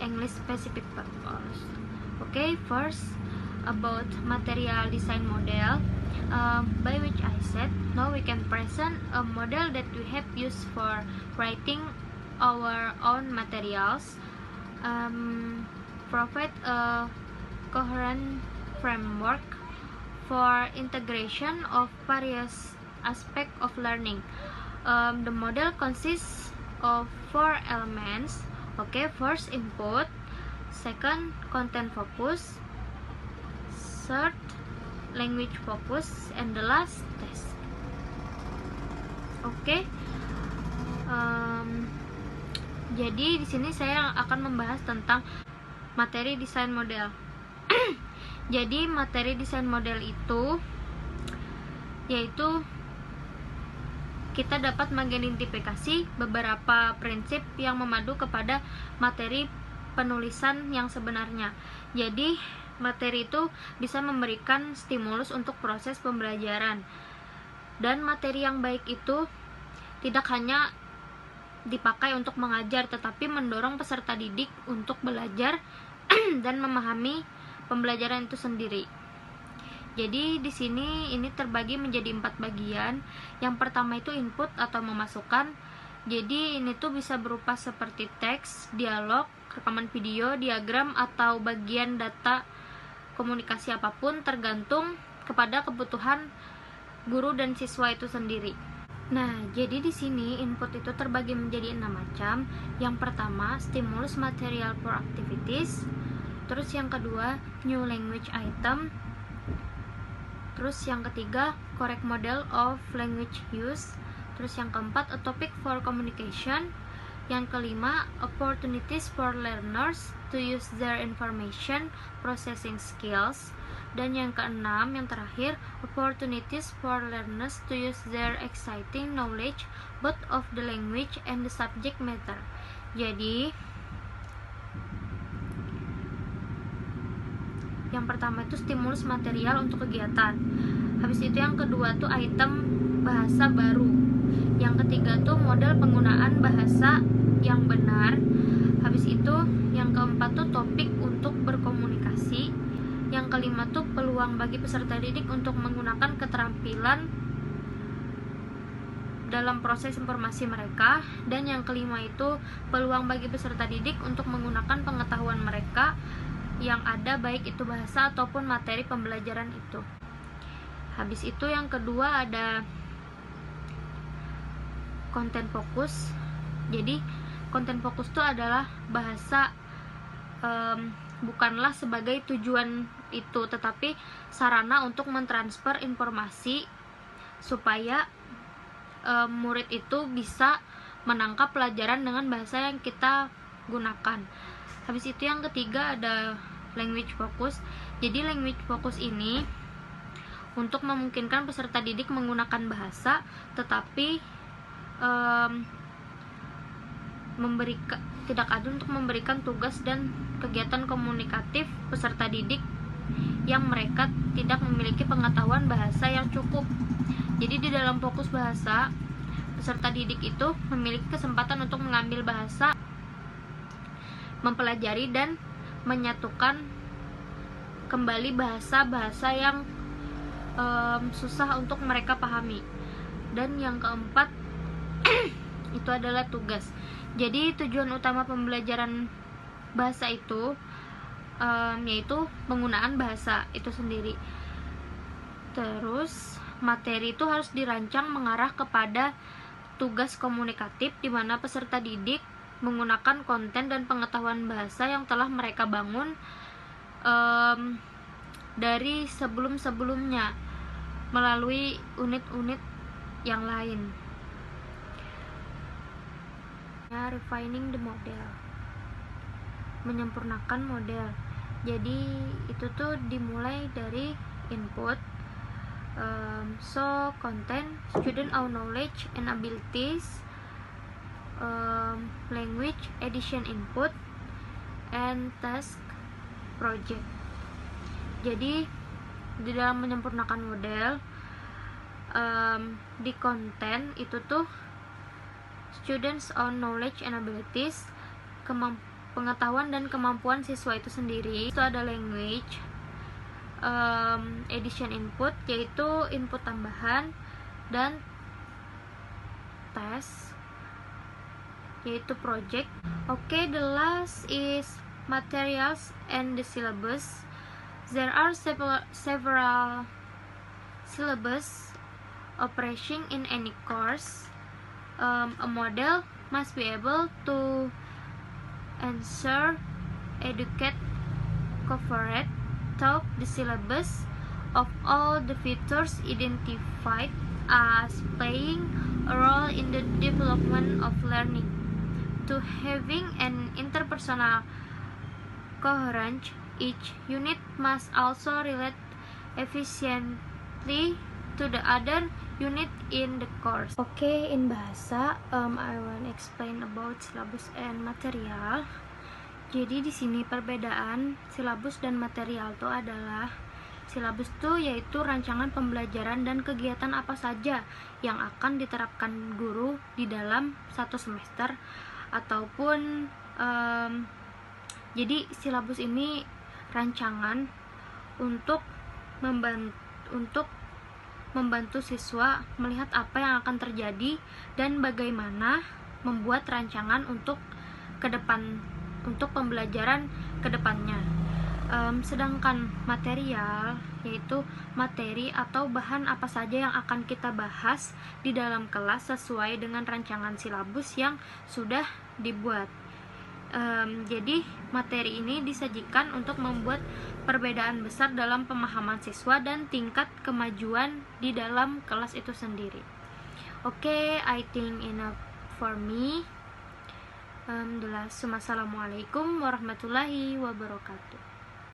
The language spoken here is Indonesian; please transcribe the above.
English specific purpose. Okay, first about material design model, by which I said now we can present a model that we have used for writing our own materials, provide a coherent framework for integration of various aspects of learning. The model consists of 4 elements. Okay, first input, second content focus, third language focus, and the last test. Oke, jadi di sini saya akan membahas tentang materi desain model. Jadi materi desain model itu yaitu kita dapat mengidentifikasi beberapa prinsip yang memadu kepada materi penulisan yang sebenarnya. Jadi materi itu bisa memberikan stimulus untuk proses pembelajaran. Dan materi yang baik itu tidak hanya dipakai untuk mengajar, tetapi mendorong peserta didik untuk belajar dan memahami pembelajaran itu sendiri. Jadi di sini ini terbagi menjadi 4 bagian. Yang pertama itu input atau memasukkan. Jadi ini tuh bisa berupa seperti teks, dialog, rekaman video, diagram, atau bagian data komunikasi apapun tergantung kepada kebutuhan guru dan siswa itu sendiri. Nah, jadi di sini input itu terbagi menjadi 6 macam. Yang pertama, stimulus material for activities. Terus yang kedua, new language item. Terus yang ketiga, correct model of language use. Terus yang keempat, a topic for communication. Yang kelima, opportunities for learners to use their information processing skills. Dan yang keenam, yang terakhir, opportunities for learners to use their exciting knowledge both of the language and the subject matter. Jadi yang pertama itu stimulus material untuk kegiatan. Habis itu yang kedua tuh item bahasa baru. Yang ketiga tuh model penggunaan bahasa yang benar. Habis itu yang keempat tuh topik untuk berkomunikasi. Yang kelima tuh peluang bagi peserta didik untuk menggunakan keterampilan dalam proses informasi mereka. Dan yang kelima itu peluang bagi peserta didik untuk menggunakan pengetahuan mereka yang ada, baik itu bahasa ataupun materi pembelajaran itu. Habis itu yang kedua ada konten fokus. Jadi konten fokus itu adalah bahasa bukanlah sebagai tujuan itu, tetapi sarana untuk mentransfer informasi supaya murid itu bisa menangkap pelajaran dengan bahasa yang kita gunakan. Habis itu yang ketiga ada language focus. Jadi language focus ini untuk memungkinkan peserta didik menggunakan bahasa, tetapi tidak ada untuk memberikan tugas dan kegiatan komunikatif peserta didik yang mereka tidak memiliki pengetahuan bahasa yang cukup. Jadi di dalam fokus bahasa, peserta didik itu memiliki kesempatan untuk mengambil bahasa, mempelajari dan menyatukan kembali bahasa-bahasa yang susah untuk mereka pahami. Dan yang keempat itu adalah tugas. Jadi tujuan utama pembelajaran bahasa itu yaitu penggunaan bahasa itu sendiri. Terus materi itu harus dirancang mengarah kepada tugas komunikatif, di mana peserta didik menggunakan konten dan pengetahuan bahasa yang telah mereka bangun dari sebelum-sebelumnya melalui unit-unit yang lain. Refining the model, menyempurnakan model. Jadi itu tuh dimulai dari input, so content, student our knowledge and abilities, language addition input, and task project. Jadi di dalam menyempurnakan model, di konten itu tuh students own knowledge and abilities, pengetahuan dan kemampuan siswa itu sendiri. Itu ada language, addition input, yaitu input tambahan, dan test, yaitu project. Okay, the last is materials and the syllabus. There are several syllabus operating in any course. A model must be able to answer, educate, cover, through the syllabus of all the features identified as playing a role in the development of learning. To having an interpersonal coherence, each unit must also relate efficiently to the other unit in the course. Okay, in bahasa, I will explain about syllabus and material. Jadi di sini perbedaan silabus dan material itu adalah silabus itu yaitu rancangan pembelajaran dan kegiatan apa saja yang akan diterapkan guru di dalam satu semester ataupun jadi silabus ini rancangan untuk membantu siswa melihat apa yang akan terjadi dan bagaimana membuat rancangan untuk pembelajaran ke depannya. Sedangkan material yaitu materi atau bahan apa saja yang akan kita bahas di dalam kelas sesuai dengan rancangan silabus yang sudah dibuat. Jadi materi ini disajikan untuk membuat perbedaan besar dalam pemahaman siswa dan tingkat kemajuan di dalam kelas itu sendiri. Okay, I think enough for me. Assalamualaikum warahmatullahi wabarakatuh.